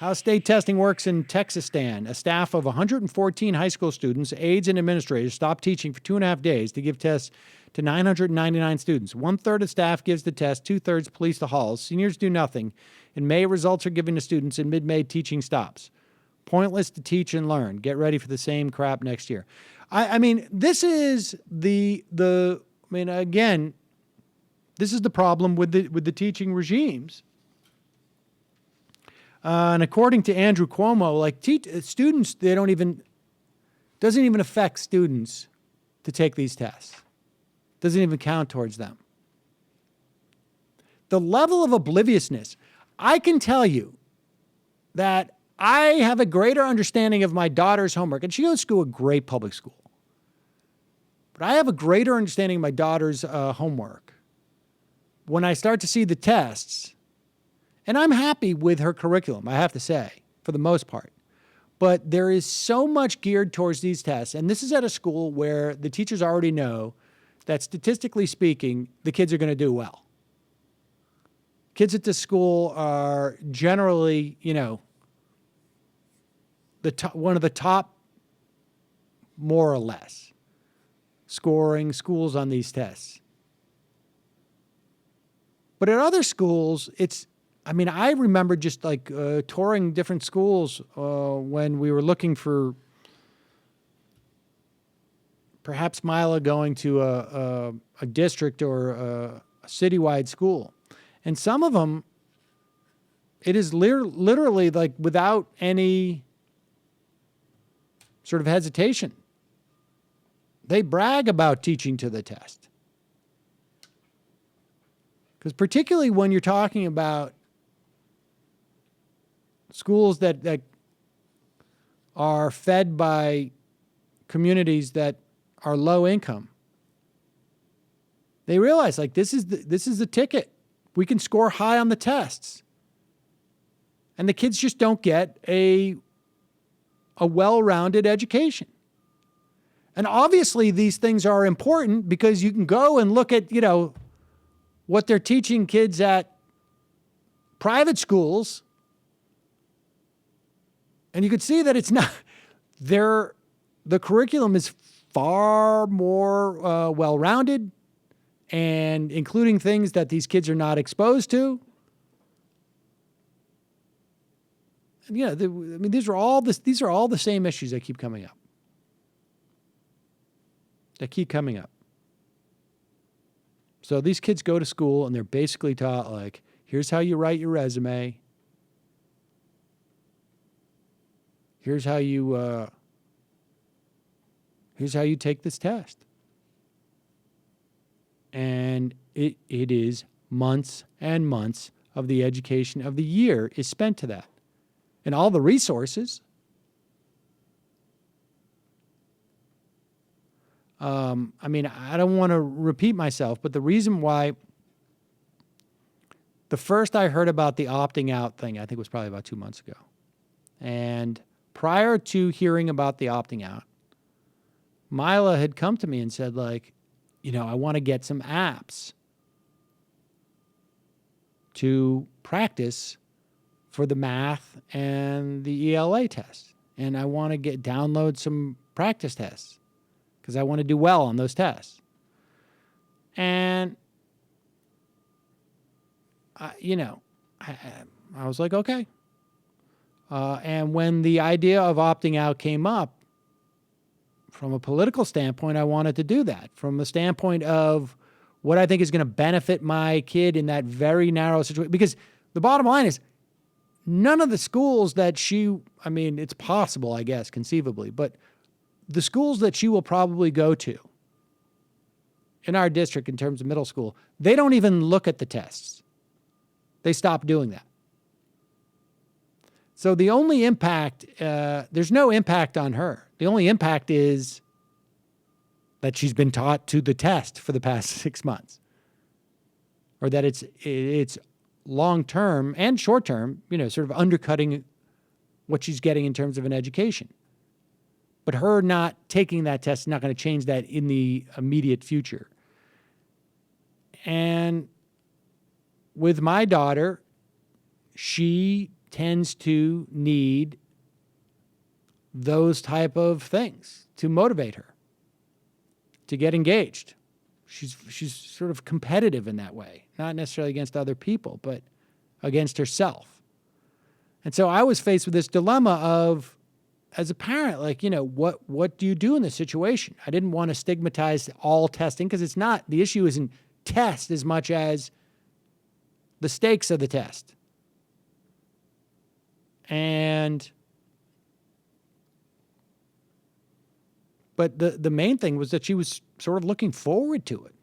How state testing works in Texastan. A staff of 114 high school students, aides, and administrators stopped teaching for 2.5 days to give tests to 999 students. 1/3 of staff gives the test, 2/3 police the halls. Seniors do nothing. In May, results are given to students. In mid-May, teaching stops. Pointless to teach and learn. Get ready for the same crap next year. I mean, this is again, this is the problem with the teaching regimes. And according to Andrew Cuomo, like students, doesn't even affect students to take these tests. Doesn't even count towards them. The level of obliviousness, I can tell you that I have a greater understanding of my daughter's homework, and she goes to a great public school. But I have a greater understanding of my daughter's homework when I start to see the tests. And I'm happy with her curriculum, I have to say, for the most part. But there is so much geared towards these tests. And this is at a school where the teachers already know that statistically speaking, the kids are going to do well. Kids at this school are generally, one of the top, more or less, scoring schools on these tests. But at other schools, I remember just touring different schools when we were looking for perhaps Mila going to a district or a citywide school. And some of them, it is literally like without any sort of hesitation. They brag about teaching to the test. Because particularly when you're talking about schools that are fed by communities that are low income, they realize this is the ticket. We can score high on the tests. And the kids just don't get a well-rounded education. And obviously these things are important because you can go and look at, what they're teaching kids at private schools. And you could see that it's not the curriculum is far more well-rounded and including things that these kids are not exposed to. And these are all the same issues that keep coming up. So these kids go to school and they're basically taught here's how you write your resume. Here's how you take this test. And it is months and months of the education of the year is spent to that. And all the resources. I don't want to repeat myself, but the reason why the first I heard about the opting out thing, I think was probably about 2 months ago. And prior to hearing about the opting out, Mila had come to me and said, I want to get some apps to practice for the math and the ELA test. And I want to download some practice tests because I want to do well on those tests. And, I was like, okay. And when the idea of opting out came up, from a political standpoint, I wanted to do that. From the standpoint of what I think is going to benefit my kid in that very narrow situation. Because the bottom line is, none of the schools that it's possible, I guess, conceivably, but the schools that she will probably go to in our district in terms of middle school, they don't even look at the tests. They stop doing that. So the only impact, there's no impact on her. The only impact is that she's been taught to the test for the past 6 months. Or that it's long-term and short-term, sort of undercutting what she's getting in terms of an education. But her not taking that test is not going to change that in the immediate future. And with my daughter, she tends to need those type of things to motivate her to get engaged. She's sort of competitive in that way, not necessarily against other people, but against herself. And so I was faced with this dilemma of, as a parent, like, what do you do in this situation? I didn't want to stigmatize all testing, because it's not, the issue isn't test as much as the stakes of the test. But the main thing was that she was sort of looking forward to it.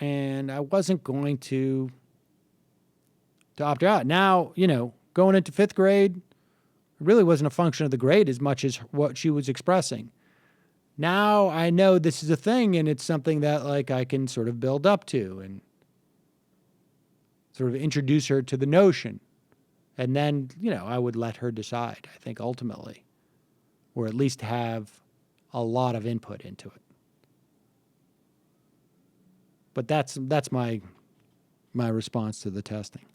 And I wasn't going to opt her out. Now, going into 5th grade, it really wasn't a function of the grade as much as what she was expressing. Now I know this is a thing, and it's something that, like, I can sort of build up to and sort of introduce her to the notion. And then, I would let her decide, I think, ultimately, or at least have a lot of input into it. But that's my response to the testing.